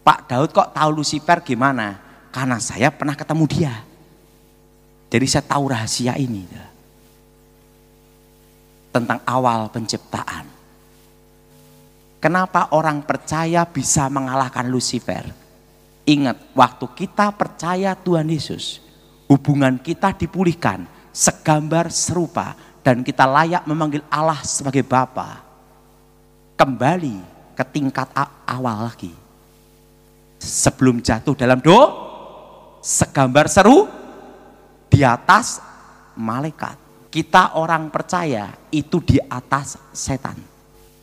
Pak Daud kok tahu Lucifer gimana? Karena saya pernah ketemu dia. Jadi saya tahu rahasia ini. Tentang awal penciptaan. Kenapa orang percaya bisa mengalahkan Lucifer? Ingat, waktu kita percaya Tuhan Yesus, hubungan kita dipulihkan segambar serupa dan kita layak memanggil Allah sebagai Bapa. Kembali ke tingkat awal lagi. Sebelum jatuh dalam segambar seru di atas malaikat. Kita orang percaya itu di atas setan.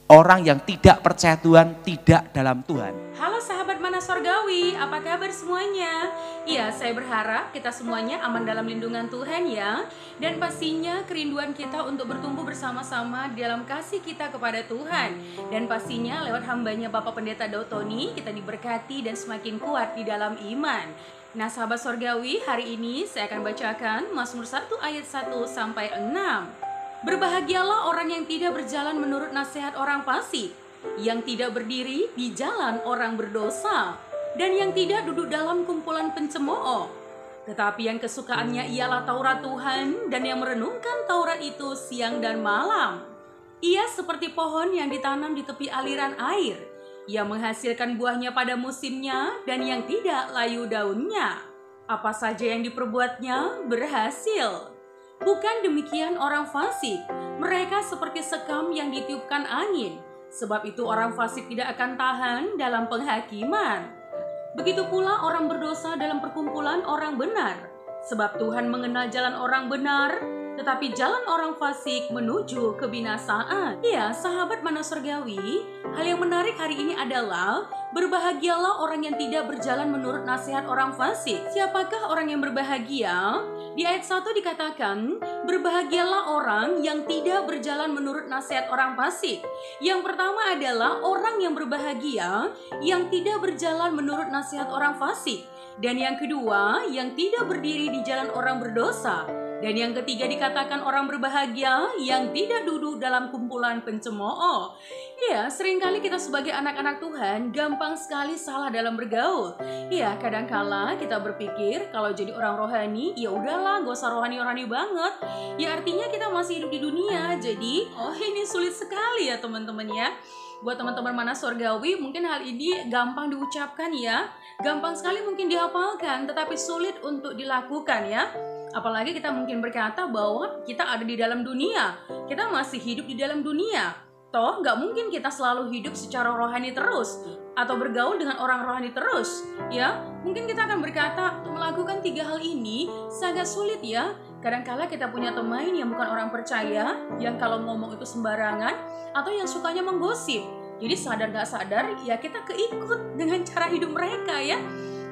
Orang yang tidak percaya Tuhan tidak dalam Tuhan. Halo sahabat Mana Sorgawi, apa kabar semuanya? Iya, saya berharap kita semuanya aman dalam lindungan Tuhan ya. Dan pastinya kerinduan kita untuk bertumbuh bersama-sama dalam kasih kita kepada Tuhan. Dan pastinya lewat hambanya Bapak Pendeta Daud Tony, kita diberkati dan semakin kuat di dalam iman. Nah sahabat Sorgawi, hari ini saya akan bacakan Mazmur 1 ayat 1 sampai 6. Berbahagialah orang yang tidak berjalan menurut nasihat orang fasik, yang tidak berdiri di jalan orang berdosa, dan yang tidak duduk dalam kumpulan pencemooh. Tetapi yang kesukaannya ialah Taurat Tuhan, dan yang merenungkan Taurat itu siang dan malam. Ia seperti pohon yang ditanam di tepi aliran air, yang menghasilkan buahnya pada musimnya, dan yang tidak layu daunnya. Apa saja yang diperbuatnya berhasil. Bukan demikian orang fasik, mereka seperti sekam yang ditiupkan angin. Sebab itu orang fasik tidak akan tahan dalam penghakiman. Begitu pula orang berdosa dalam perkumpulan orang benar. Sebab Tuhan mengenal jalan orang benar, tetapi jalan orang fasik menuju kebinasaan. Ya, sahabat Mana Sorgawi, hal yang menarik hari ini adalah berbahagialah orang yang tidak berjalan menurut nasihat orang fasik. Siapakah orang yang berbahagia? Di ayat 1 dikatakan, berbahagialah orang yang tidak berjalan menurut nasihat orang fasik. Yang pertama adalah orang yang berbahagia yang tidak berjalan menurut nasihat orang fasik. Dan yang kedua, yang tidak berdiri di jalan orang berdosa. Dan yang ketiga dikatakan orang berbahagia yang tidak duduk dalam kumpulan pencemooh. Ya, seringkali kita sebagai anak-anak Tuhan gampang sekali salah dalam bergaul. Ya, kadangkala kita berpikir kalau jadi orang rohani, ya udahlah, gak usah rohani-rohani banget. Ya artinya kita masih hidup di dunia. Jadi, ini sulit sekali ya teman-teman ya. Buat teman-teman Mana Sorgawi, mungkin hal ini gampang diucapkan ya. Gampang sekali mungkin dihafalkan, tetapi sulit untuk dilakukan ya. Apalagi kita mungkin berkata bahwa kita ada di dalam dunia. Kita masih hidup di dalam dunia. Toh gak mungkin kita selalu hidup secara rohani terus. Atau bergaul dengan orang rohani terus. Ya, mungkin kita akan berkata melakukan 3 hal ini sangat sulit ya. Kadangkala kita punya teman yang bukan orang percaya, yang kalau ngomong itu sembarangan, atau yang sukanya menggosip. Jadi sadar gak sadar ya kita keikut dengan cara hidup mereka ya.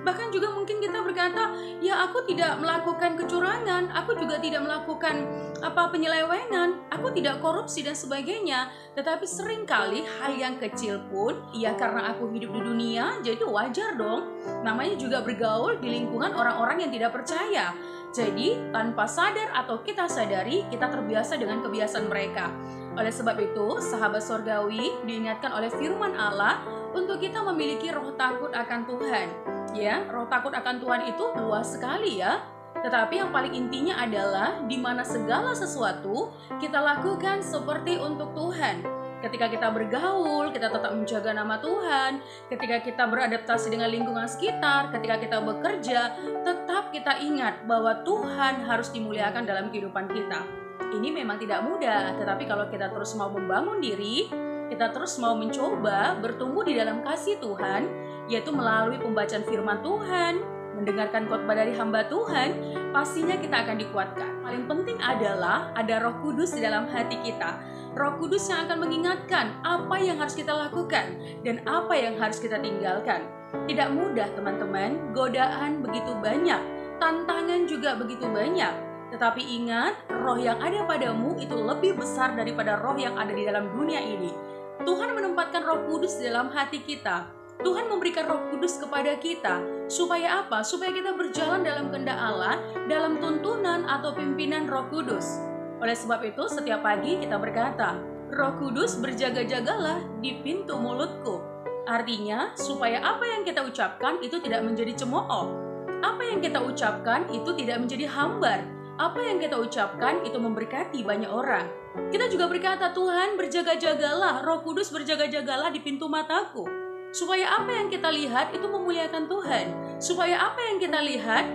Bahkan juga mungkin kita berkata, ya aku tidak melakukan kecurangan, aku juga tidak melakukan penyelewengan, aku tidak korupsi dan sebagainya. Tetapi seringkali hal yang kecil pun, ya karena aku hidup di dunia, jadi wajar dong. Namanya juga bergaul di lingkungan orang-orang yang tidak percaya. Jadi tanpa sadar atau kita sadari, kita terbiasa dengan kebiasaan mereka. Oleh sebab itu, sahabat Sorgawi diingatkan oleh firman Allah untuk kita memiliki roh takut akan Tuhan. Ya, roh takut akan Tuhan itu luas sekali ya. Tetapi yang paling intinya adalah di mana segala sesuatu kita lakukan seperti untuk Tuhan. Ketika kita bergaul, kita tetap menjaga nama Tuhan. Ketika kita beradaptasi dengan lingkungan sekitar, ketika kita bekerja, tetap kita ingat bahwa Tuhan harus dimuliakan dalam kehidupan kita. Ini memang tidak mudah, tetapi kalau kita terus mau membangun diri, kita terus mau mencoba bertumbuh di dalam kasih Tuhan, yaitu melalui pembacaan firman Tuhan, mendengarkan khotbah dari hamba Tuhan, pastinya kita akan dikuatkan. Paling penting adalah ada Roh Kudus di dalam hati kita. Roh Kudus yang akan mengingatkan apa yang harus kita lakukan dan apa yang harus kita tinggalkan. Tidak mudah teman-teman, godaan begitu banyak, tantangan juga begitu banyak. Tetapi ingat, roh yang ada padamu itu lebih besar daripada roh yang ada di dalam dunia ini. Tuhan menempatkan Roh Kudus di dalam hati kita. Tuhan memberikan Roh Kudus kepada kita. Supaya apa? Supaya kita berjalan dalam kehendak Allah, dalam tuntunan atau pimpinan Roh Kudus. Oleh sebab itu, setiap pagi kita berkata, Roh Kudus berjaga-jagalah di pintu mulutku. Artinya, supaya apa yang kita ucapkan itu tidak menjadi cemooh. Apa yang kita ucapkan itu tidak menjadi hambar. Apa yang kita ucapkan itu memberkati banyak orang. Kita juga berkata, Tuhan berjaga-jagalah, Roh Kudus berjaga-jagalah di pintu mataku. Supaya apa yang kita lihat itu memuliakan Tuhan. Supaya apa yang kita lihat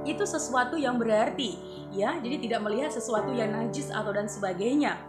itu sesuatu yang berarti. Ya, jadi tidak melihat sesuatu yang najis atau dan sebagainya.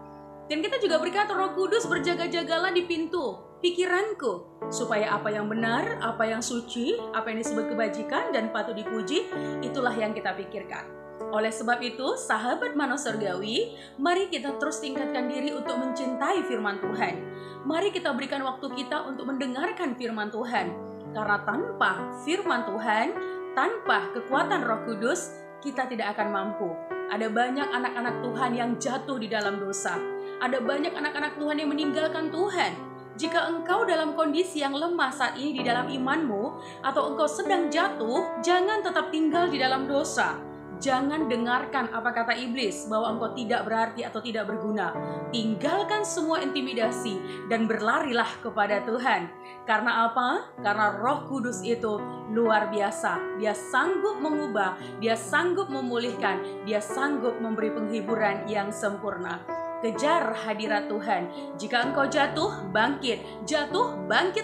Dan kita juga berkata, Roh Kudus berjaga-jagalah di pintu pikiranku, supaya apa yang benar, apa yang suci, apa yang disebut kebajikan dan patut dipuji, itulah yang kita pikirkan. Oleh sebab itu, sahabat Mana Surgawi, mari kita terus tingkatkan diri untuk mencintai firman Tuhan. Mari kita berikan waktu kita untuk mendengarkan firman Tuhan. Karena tanpa firman Tuhan, tanpa kekuatan Roh Kudus, kita tidak akan mampu. Ada banyak anak-anak Tuhan yang jatuh di dalam dosa. Ada banyak anak-anak Tuhan yang meninggalkan Tuhan. Jika engkau dalam kondisi yang lemah saat ini di dalam imanmu, atau engkau sedang jatuh, jangan tetap tinggal di dalam dosa. Jangan dengarkan apa kata iblis bahwa engkau tidak berarti atau tidak berguna. Tinggalkan semua intimidasi dan berlarilah kepada Tuhan. Karena apa? Karena Roh Kudus itu luar biasa. Dia sanggup mengubah, dia sanggup memulihkan, dia sanggup memberi penghiburan yang sempurna. Kejar hadirat Tuhan. Jika engkau jatuh, bangkit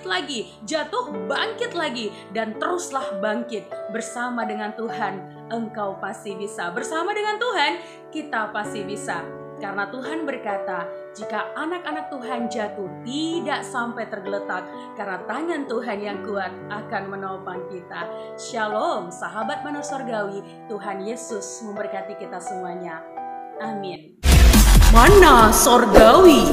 lagi, jatuh, bangkit lagi, dan teruslah bangkit. Bersama dengan Tuhan, engkau pasti bisa. Bersama dengan Tuhan, kita pasti bisa. Karena Tuhan berkata, jika anak-anak Tuhan jatuh, tidak sampai tergeletak, karena tangan Tuhan yang kuat akan menopang kita. Shalom, sahabat Mana Surgawi. Tuhan Yesus memberkati kita semuanya. Amin. Mana Surgawi.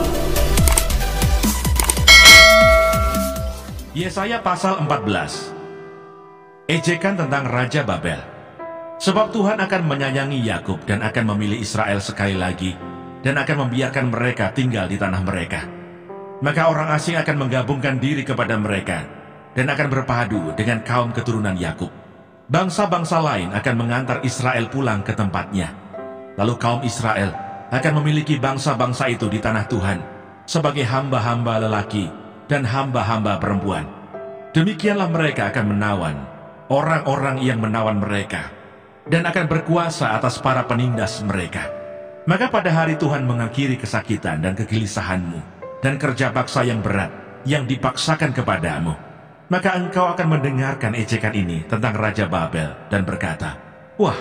Yesaya pasal 14. Ejekan tentang Raja Babel. Sebab Tuhan akan menyayangi Yakub dan akan memilih Israel sekali lagi, dan akan membiarkan mereka tinggal di tanah mereka. Maka orang asing akan menggabungkan diri kepada mereka, dan akan berpadu dengan kaum keturunan Yakub. Bangsa-bangsa lain akan mengantar Israel pulang ke tempatnya. Lalu kaum Israel akan memiliki bangsa-bangsa itu di tanah Tuhan sebagai hamba-hamba lelaki dan hamba-hamba perempuan. Demikianlah mereka akan menawan orang-orang yang menawan mereka, dan akan berkuasa atas para penindas mereka. Maka pada hari Tuhan mengakhiri kesakitan dan kegelisahanmu, dan kerja paksa yang berat yang dipaksakan kepadamu. Maka engkau akan mendengarkan ejekan ini tentang Raja Babel dan berkata, wah,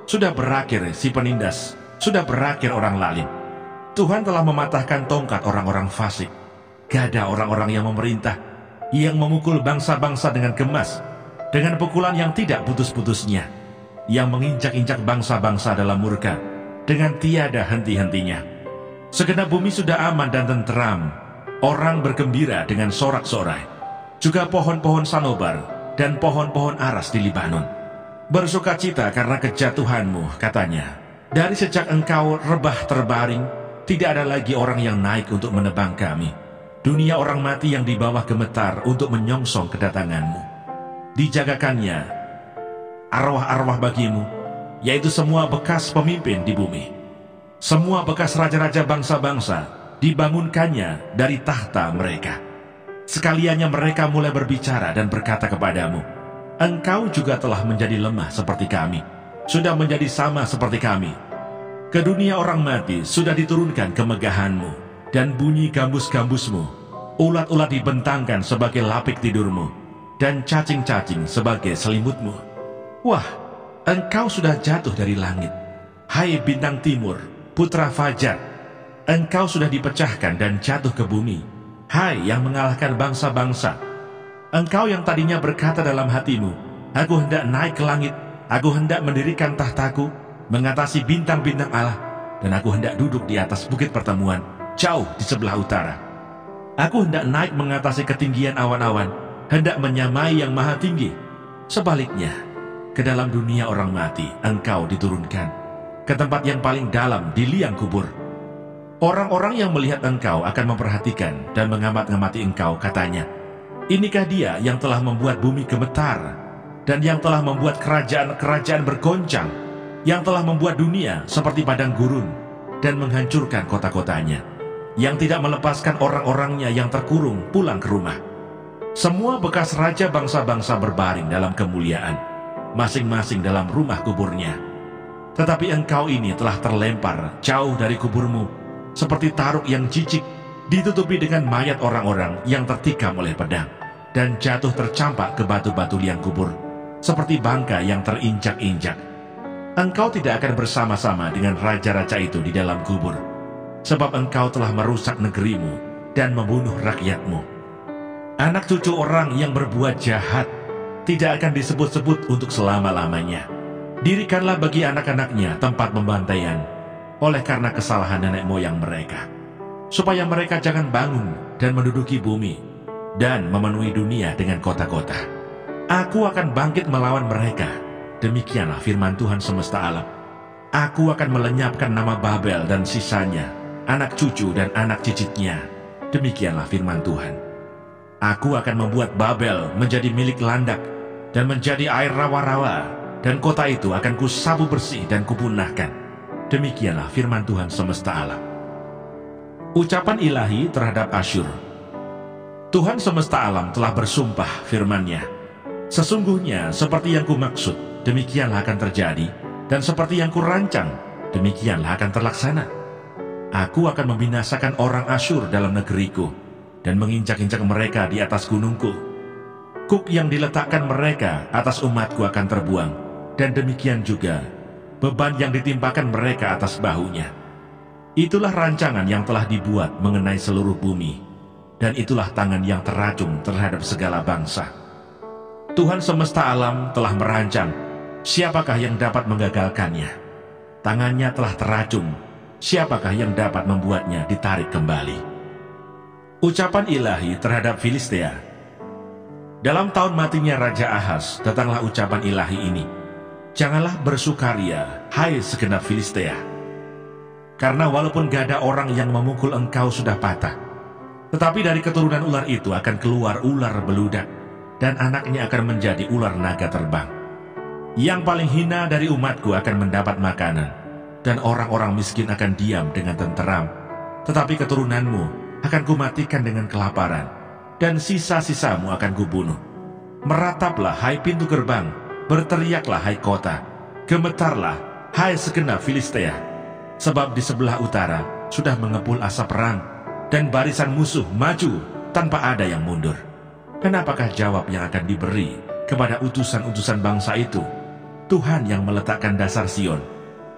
sudah berakhir si penindas, sudah berakhir orang lalim. Tuhan telah mematahkan tongkat orang-orang fasik, gada orang-orang yang memerintah, yang memukul bangsa-bangsa dengan gemas, dengan pukulan yang tidak putus-putusnya, yang menginjak-injak bangsa-bangsa dalam murka, dengan tiada henti-hentinya. Segenap bumi sudah aman dan tenteram, orang bergembira dengan sorak-sorai, juga pohon-pohon sanobar dan pohon-pohon aras di Libanon. Bersukacita karena kejatuhanmu, katanya. Dari sejak engkau rebah terbaring, tidak ada lagi orang yang naik untuk menebang kami. Dunia orang mati yang di bawah gemetar untuk menyongsong kedatanganmu. Dijagakannya arwah-arwah bagimu, yaitu semua bekas pemimpin di bumi. Semua bekas raja-raja bangsa-bangsa dibangunkannya dari tahta mereka. Sekaliannya mereka mulai berbicara dan berkata kepadamu, engkau juga telah menjadi lemah seperti kami, sudah menjadi sama seperti kami. Ke dunia orang mati sudah diturunkan kemegahanmu, dan bunyi gambus-gambusmu. Ulat-ulat dibentangkan sebagai lapik tidurmu, dan cacing-cacing sebagai selimutmu. Wah, engkau sudah jatuh dari langit. Hai bintang timur, putra fajar, engkau sudah dipecahkan dan jatuh ke bumi. Hai yang mengalahkan bangsa-bangsa, engkau yang tadinya berkata dalam hatimu, aku hendak naik ke langit, aku hendak mendirikan tahtaku, mengatasi bintang-bintang Allah, dan aku hendak duduk di atas bukit pertemuan, jauh di sebelah utara. Aku hendak naik mengatasi ketinggian awan-awan, hendak menyamai yang maha tinggi. Sebaliknya, ke dalam dunia orang mati, engkau diturunkan, ke tempat yang paling dalam di liang kubur. Orang-orang yang melihat engkau akan memperhatikan dan mengamat-ngamati engkau, katanya, inikah dia yang telah membuat bumi gemetar, dan yang telah membuat kerajaan-kerajaan bergoncang, yang telah membuat dunia seperti padang gurun, dan menghancurkan kota-kotanya, yang tidak melepaskan orang-orangnya yang terkurung pulang ke rumah. Semua bekas raja bangsa-bangsa berbaring dalam kemuliaan, masing-masing dalam rumah kuburnya. Tetapi engkau ini telah terlempar jauh dari kuburmu, seperti taruk yang jijik, ditutupi dengan mayat orang-orang yang tertikam oleh pedang, dan jatuh tercampak ke batu-batu liang kubur, seperti bangkai yang terinjak-injak. Engkau tidak akan bersama-sama dengan raja-raja itu di dalam kubur, sebab engkau telah merusak negerimu dan membunuh rakyatmu. Anak cucu orang yang berbuat jahat tidak akan disebut-sebut untuk selama-lamanya. Dirikanlah bagi anak-anaknya tempat pembantaian oleh karena kesalahan nenek moyang mereka, supaya mereka jangan bangun dan menduduki bumi dan memenuhi dunia dengan kota-kota. Aku akan bangkit melawan mereka, demikianlah firman Tuhan semesta alam. Aku akan melenyapkan nama Babel dan sisanya, anak cucu dan anak cicitnya, demikianlah firman Tuhan. Aku akan membuat Babel menjadi milik landak dan menjadi air rawa-rawa, dan kota itu akan kusapu bersih dan kupunahkan. Demikianlah firman Tuhan semesta alam. Ucapan ilahi terhadap Asyur. Tuhan semesta alam telah bersumpah firman-Nya. Sesungguhnya seperti yang kumaksud, demikianlah akan terjadi, dan seperti yang kurancang, demikianlah akan terlaksana. Aku akan membinasakan orang Asyur dalam negeriku, dan menginjak-injak mereka di atas gunungku. Kuk yang diletakkan mereka atas umatku akan terbuang, dan demikian juga beban yang ditimpakan mereka atas bahunya. Itulah rancangan yang telah dibuat mengenai seluruh bumi, dan itulah tangan yang teracung terhadap segala bangsa. Tuhan semesta alam telah merancang, siapakah yang dapat menggagalkannya? Tangannya telah teracung, siapakah yang dapat membuatnya ditarik kembali? Ucapan ilahi terhadap Filistea. Dalam tahun matinya Raja Ahaz, datanglah ucapan ilahi ini. Janganlah bersukaria, hai segenap Filistea. Karena walaupun gada orang yang memukul engkau sudah patah, tetapi dari keturunan ular itu akan keluar ular beludak, dan anaknya akan menjadi ular naga terbang. Yang paling hina dari umatku akan mendapat makanan, dan orang-orang miskin akan diam dengan tenteram. Tetapi keturunanmu akan kumatikan dengan kelaparan, dan sisa-sisamu akan kubunuh. Merataplah, hai pintu gerbang, berteriaklah, hai kota, gemetarlah, hai segenap Filistea, sebab di sebelah utara sudah mengepul asap perang, dan barisan musuh maju tanpa ada yang mundur. Dan apakah jawab yang akan diberi kepada utusan-utusan bangsa itu? Tuhan yang meletakkan dasar Sion,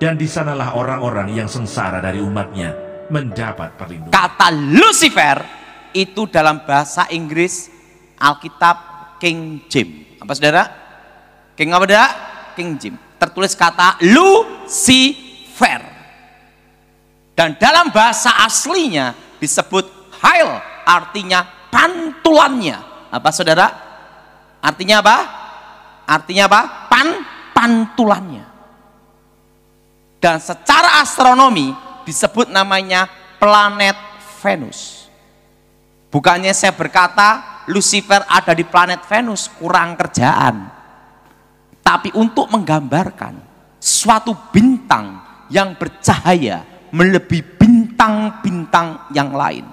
dan di sanalah orang-orang yang sengsara dari umatnya mendapat perlindungan. Kata Lucifer itu dalam bahasa Inggris Alkitab King James. Apa saudara? King apa saudara? King James. Tertulis kata Lucifer. Dan dalam bahasa aslinya disebut hail, artinya pantulannya. Apa saudara? Artinya apa? Artinya apa? Pantulannya. Dan secara astronomi disebut namanya planet Venus. Bukannya saya berkata Lucifer ada di planet Venus, kurang kerjaan. Tapi untuk menggambarkan suatu bintang yang bercahaya melebihi bintang-bintang yang lain.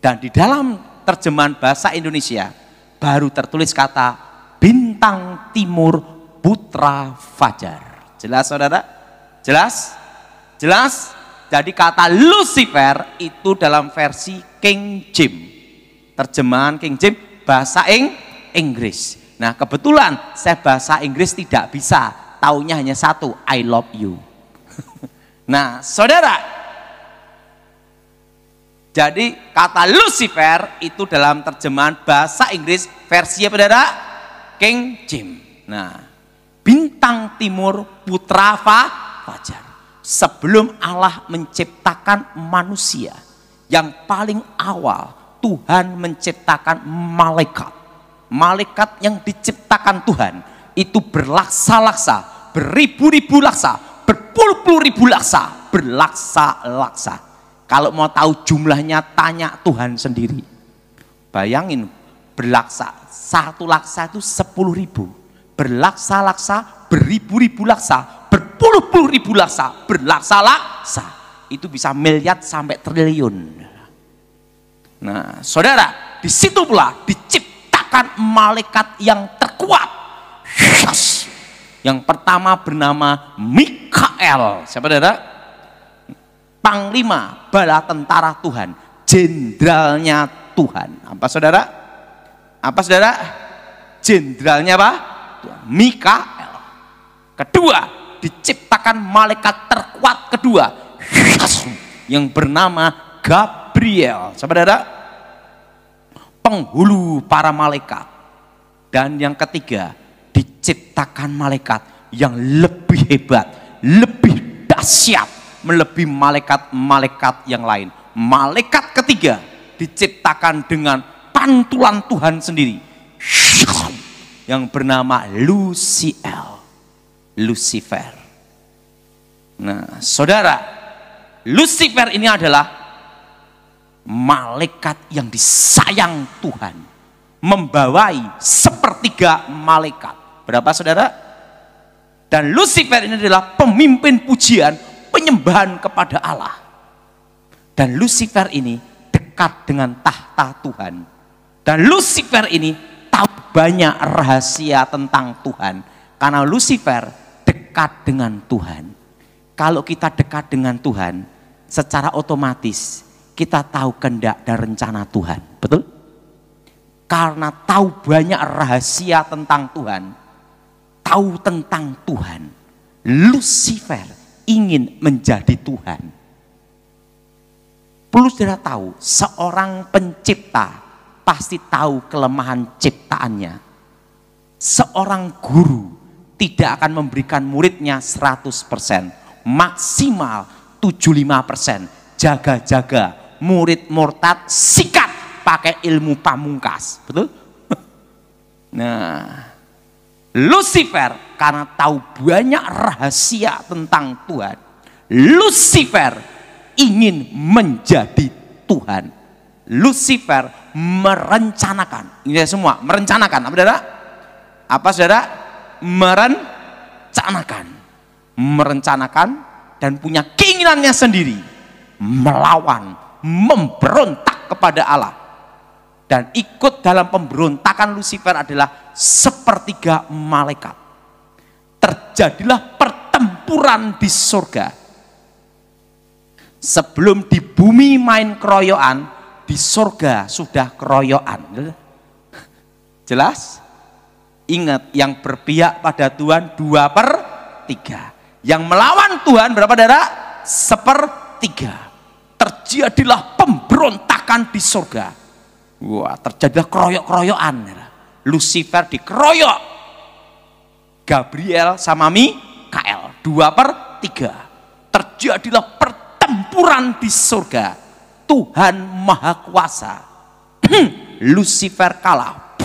Dan di dalam terjemahan bahasa Indonesia baru tertulis kata bintang timur putra fajar. Jelas saudara? Jelas? Jelas? Jadi kata Lucifer itu dalam versi King James. Terjemahan King James bahasa Inggris. Nah kebetulan saya bahasa Inggris tidak bisa, taunya hanya satu, I love you. Nah saudara, jadi kata Lucifer itu dalam terjemahan bahasa Inggris versi apa saudara? King James. Nah bintang timur putra fajar. Sebelum Allah menciptakan manusia, yang paling awal Tuhan menciptakan malaikat. Malaikat yang diciptakan Tuhan itu berlaksa-laksa, beribu-ribu laksa, berpuluh-puluh ribu laksa, berlaksa-laksa. Kalau mau tahu jumlahnya tanya Tuhan sendiri. Bayangin berlaksa, satu laksa itu 10.000. Berlaksa-laksa, beribu-ribu laksa, berpuluh-puluh ribu laksa, berlaksa-laksa. Itu bisa miliar sampai triliun. Nah saudara, di situ pula diciptakan malaikat yang terkuat. Yang pertama bernama Mikael. Siapa saudara? Panglima bala tentara Tuhan, jenderalnya Tuhan. Apa saudara? Apa saudara? Jenderalnya apa? Tuhan. Mikael. Kedua, diciptakan malaikat terkuat kedua yang bernama Gabriel. Siapa saudara? Penghulu para malaikat. Dan yang ketiga, diciptakan malaikat yang lebih hebat, lebih dahsyat, melebihi malaikat-malaikat yang lain. Malaikat ketiga diciptakan dengan pantulan Tuhan sendiri yang bernama Lucifer. Nah, saudara, Lucifer ini adalah malaikat yang disayang Tuhan, membawai sepertiga malaikat. Berapa saudara? Dan Lucifer ini adalah pemimpin pujian, penyembahan kepada Allah. Dan Lucifer ini dekat dengan tahta Tuhan. Dan Lucifer ini tahu banyak rahasia tentang Tuhan. Karena Lucifer dekat dengan Tuhan. Kalau kita dekat dengan Tuhan, secara otomatis kita tahu kehendak dan rencana Tuhan. Betul? Karena tahu banyak rahasia tentang Tuhan, tahu tentang Tuhan, Lucifer ingin menjadi Tuhan. Perlu saudara tahu, seorang pencipta pasti tahu kelemahan ciptaannya. Seorang guru tidak akan memberikan muridnya 100%, maksimal 75%. Jaga-jaga, murid murtad sikat pakai ilmu pamungkas. Betul? Nah, Lucifer karena tahu banyak rahasia tentang Tuhan, Lucifer ingin menjadi Tuhan. Lucifer merencanakan, ini semua merencanakan. Apa saudara? Apa saudara? Merencanakan dan punya keinginannya sendiri, melawan, memberontak kepada Allah. Dan ikut dalam pemberontakan Lucifer adalah sepertiga malaikat. Terjadilah pertempuran di surga. Sebelum di bumi main keroyokan, di surga sudah keroyokan. Jelas? Ingat, yang berpihak pada Tuhan 2/3. Yang melawan Tuhan berapa saudara? 1/3. Terjadilah pemberontakan di surga. Wah, terjadilah keroyok-keroyokan. Lucifer dikeroyok. Gabriel sama Mikael 2/3. Terjadilah pertempuran di surga. Tuhan Maha Kuasa. Lucifer kalah.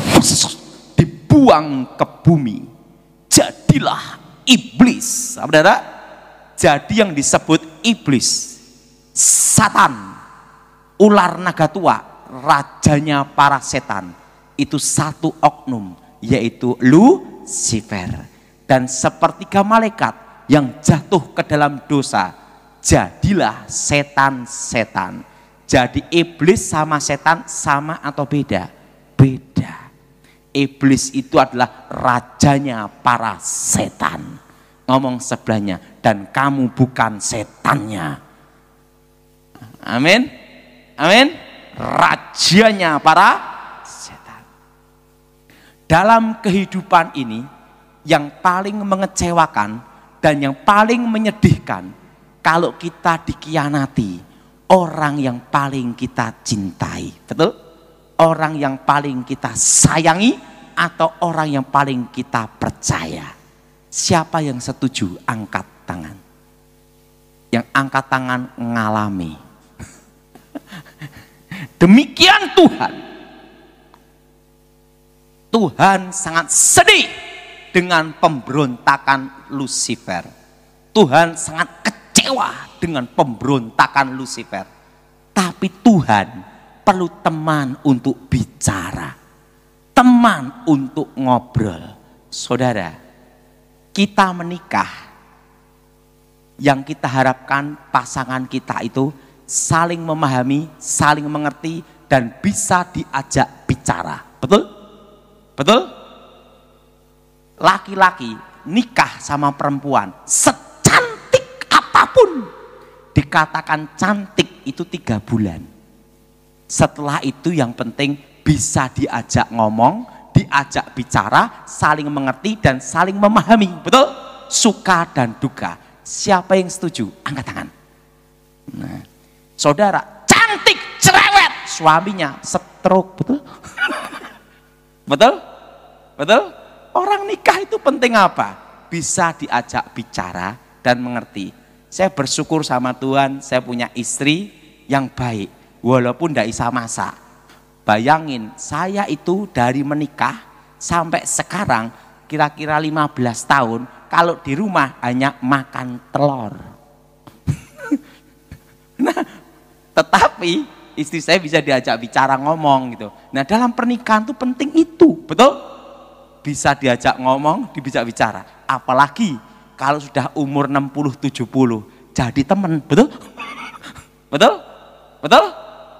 Dibuang ke bumi. Jadilah iblis. Saudara, jadi yang disebut iblis, Satan, ular naga tua, rajanya para setan, itu satu oknum, yaitu Lucifer. Dan sepertiga malaikat yang jatuh ke dalam dosa, jadilah setan-setan. Jadi iblis sama setan sama atau beda? Beda. Iblis itu adalah rajanya para setan. Ngomong sebelahnya, dan kamu bukan setannya. Amin. Amin. Rajanya para setan. Dalam kehidupan ini, yang paling mengecewakan dan yang paling menyedihkan, kalau kita dikhianati orang yang paling kita cintai. Betul? Orang yang paling kita sayangi atau orang yang paling kita percaya. Siapa yang setuju? Angkat tangan. Yang angkat tangan ngalami. Demikian Tuhan. Tuhan sangat sedih dengan pemberontakan Lucifer. Tuhan sangat kecewa dengan pemberontakan Lucifer. Tapi Tuhan perlu teman untuk bicara, teman untuk ngobrol. Saudara, kita menikah, yang kita harapkan pasangan kita itu saling memahami, saling mengerti, dan bisa diajak bicara. Betul? Betul? Laki-laki nikah sama perempuan secantik apapun, dikatakan cantik itu 3 bulan. Setelah itu yang penting bisa diajak ngomong, diajak bicara, saling mengerti dan saling memahami. Betul? Suka dan duka. Siapa yang setuju? Angkat tangan. Nah, saudara cantik cerewet, suaminya stroke. Betul? Betul? Betul? Orang nikah itu penting apa? Bisa diajak bicara dan mengerti. Saya bersyukur sama Tuhan, saya punya istri yang baik, walaupun tidak bisa masak. Bayangin, saya itu dari menikah sampai sekarang kira-kira 15 tahun, kalau di rumah hanya makan telur. Nah, tetapi istri saya bisa diajak bicara ngomong gitu. Nah, dalam pernikahan itu penting itu, betul? Bisa diajak ngomong, bisa bicara. Apalagi kalau sudah umur 60-70, jadi teman, betul? Betul? Betul?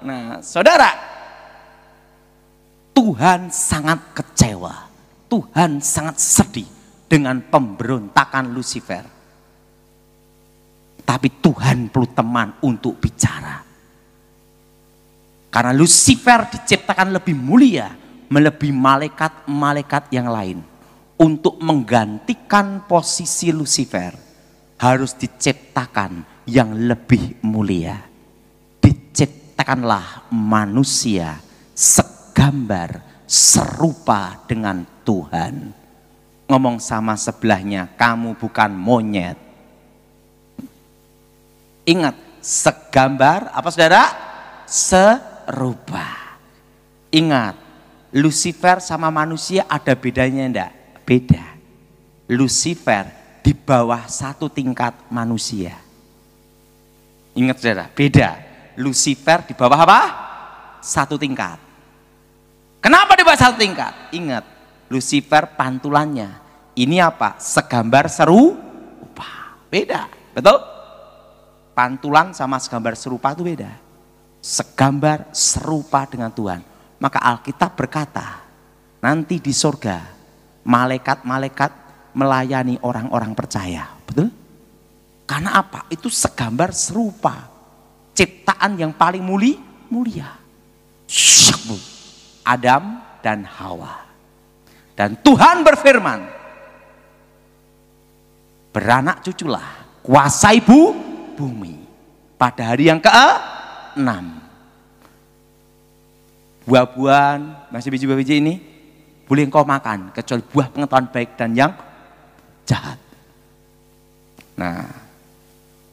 Nah, saudara, Tuhan sangat kecewa, Tuhan sangat sedih dengan pemberontakan Lucifer. Tapi Tuhan perlu teman untuk bicara. Karena Lucifer diciptakan lebih mulia, melebihi malaikat-malaikat yang lain. Untuk menggantikan posisi Lucifer, harus diciptakan yang lebih mulia. Diciptakanlah manusia segambar serupa dengan Tuhan. Ngomong sama sebelahnya, kamu bukan monyet. Ingat, segambar apa saudara? Serupa. Ingat, Lucifer sama manusia ada bedanya enggak? Beda. Lucifer di bawah 1 tingkat manusia. Ingat saudara, beda. Lucifer di bawah apa? 1 tingkat. Kenapa di bawah 1 tingkat? Ingat, Lucifer pantulannya. Ini apa? Segambar serupa. Beda, betul? Pantulan sama segambar serupa itu beda. Segambar serupa dengan Tuhan. Maka Alkitab berkata, nanti di surga malaikat-malaikat melayani orang-orang percaya. Betul? Karena apa? Itu segambar serupa. Ciptaan yang paling mulia. Adam dan Hawa. Dan Tuhan berfirman, beranak cuculah, kuasai bumi. Pada hari yang ke-6. Buah-buahan, masih biji-biji ini boleh engkau makan, kecuali buah pengetahuan baik dan yang jahat. Nah,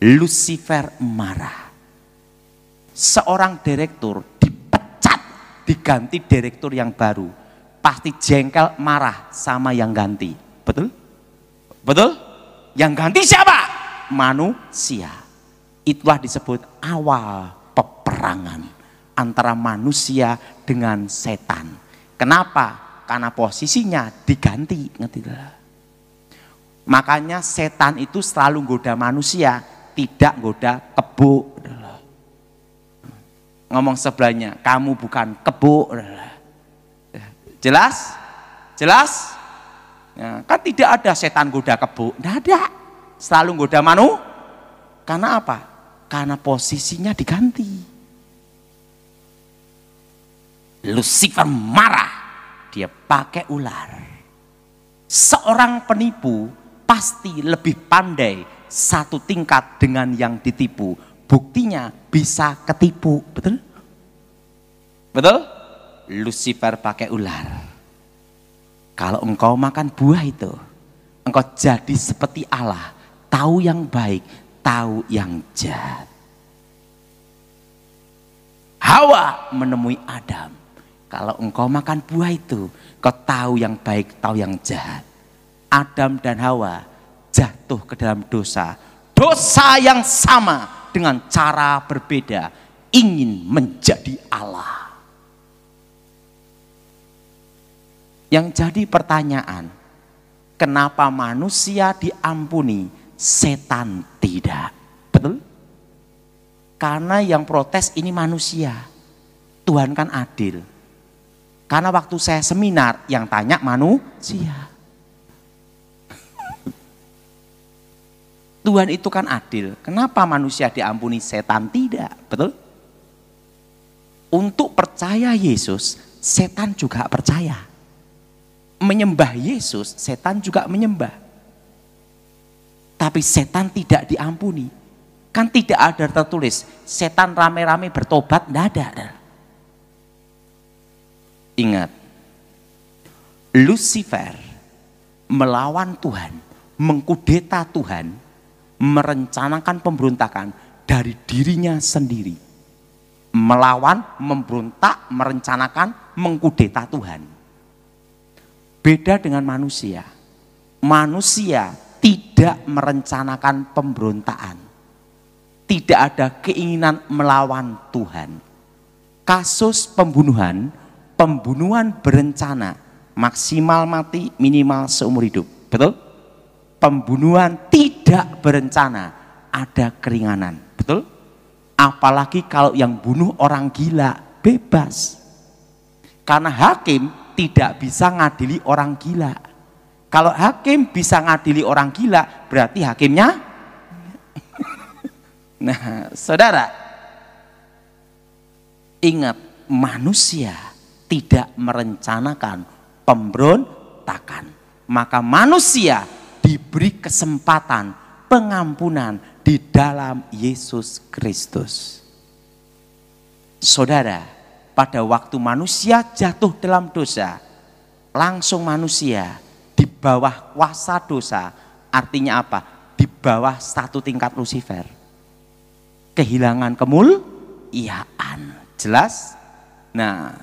Lucifer marah. Seorang direktur dipecat, diganti direktur yang baru. Pasti jengkel, marah sama yang ganti. Betul? Betul? Yang ganti siapa? Manusia. Itulah disebut awal peperangan antara manusia dengan setan. Kenapa? Karena posisinya diganti. Makanya setan itu selalu goda manusia, tidak goda kebo. Ngomong sebelahnya, kamu bukan kebo. Jelas? Jelas? Ya, kan tidak ada setan goda kebo. Tidak ada. Selalu goda Karena apa? Karena posisinya diganti. Lucifer marah, dia pakai ular. Seorang penipu pasti lebih pandai 1 tingkat dengan yang ditipu. Buktinya bisa ketipu, betul? Betul? Lucifer pakai ular. Kalau engkau makan buah itu, engkau jadi seperti Allah, tahu yang baik, tahu yang jahat. Hawa menemui Adam. Kalau engkau makan buah itu, kau tahu yang baik, tahu yang jahat. Adam dan Hawa jatuh ke dalam dosa. Dosa yang sama dengan cara berbeda. Ingin menjadi Allah. Yang jadi pertanyaan, kenapa manusia diampuni, setan tidak? Betul? Karena yang protes ini manusia. Tuhan kan adil. Karena waktu saya seminar yang tanya manusia. Tuhan itu kan adil. Kenapa manusia diampuni, setan tidak? Betul? Untuk percaya Yesus, setan juga percaya. Menyembah Yesus, setan juga menyembah. Tapi setan tidak diampuni. Kan tidak ada tertulis, setan rame-rame bertobat, tidak ada. Ingat, Lucifer melawan Tuhan, mengkudeta Tuhan, merencanakan pemberontakan dari dirinya sendiri. Melawan, memberontak, merencanakan, mengkudeta Tuhan. Beda dengan manusia. Manusia tidak merencanakan pemberontakan. Tidak ada keinginan melawan Tuhan. Kasus pembunuhan berencana, maksimal mati, minimal seumur hidup. Betul? Pembunuhan tidak berencana, ada keringanan. Betul? Apalagi kalau yang bunuh orang gila, bebas. Karena hakim tidak bisa ngadili orang gila. Kalau hakim bisa ngadili orang gila, berarti hakimnya. Nah, saudara, ingat, manusia tidak merencanakan pemberontakan. Maka manusia diberi kesempatan pengampunan di dalam Yesus Kristus. Saudara, pada waktu manusia jatuh dalam dosa, langsung manusia di bawah kuasa dosa. Artinya apa? Di bawah satu tingkat Lucifer. Kehilangan kemuliaan. Jelas? Nah,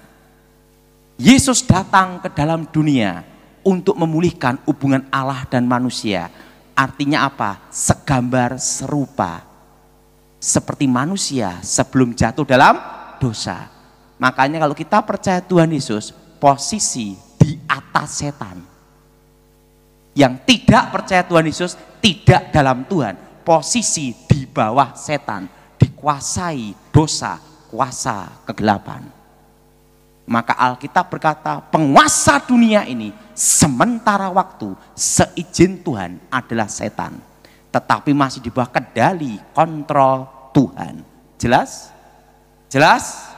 Yesus datang ke dalam dunia untuk memulihkan hubungan Allah dan manusia. Artinya apa? Segambar serupa. Seperti manusia sebelum jatuh dalam dosa. Makanya kalau kita percaya Tuhan Yesus, posisi di atas setan. Yang tidak percaya Tuhan Yesus, tidak dalam Tuhan. Posisi di bawah setan. Dikuasai dosa, kuasa kegelapan. Maka Alkitab berkata, penguasa dunia ini sementara waktu seizin Tuhan adalah setan. Tetapi masih di bawah kendali, kontrol Tuhan. Jelas? Jelas?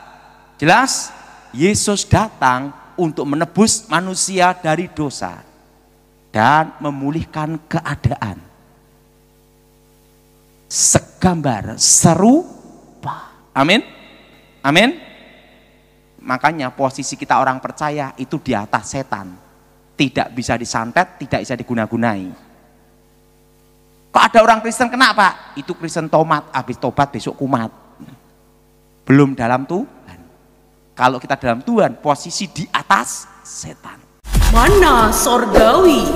Jelas? Yesus datang untuk menebus manusia dari dosa dan memulihkan keadaan. Segambar, serupa. Amin? Amin? Makanya posisi kita orang percaya itu di atas setan. Tidak bisa disantet, tidak bisa diguna-gunai. Kok ada orang Kristen kena, Pak? Itu Kristen tomat, habis tobat besok kumat. Belum dalam Tuhan. Kalau kita dalam Tuhan, posisi di atas setan. Mana sorgawi?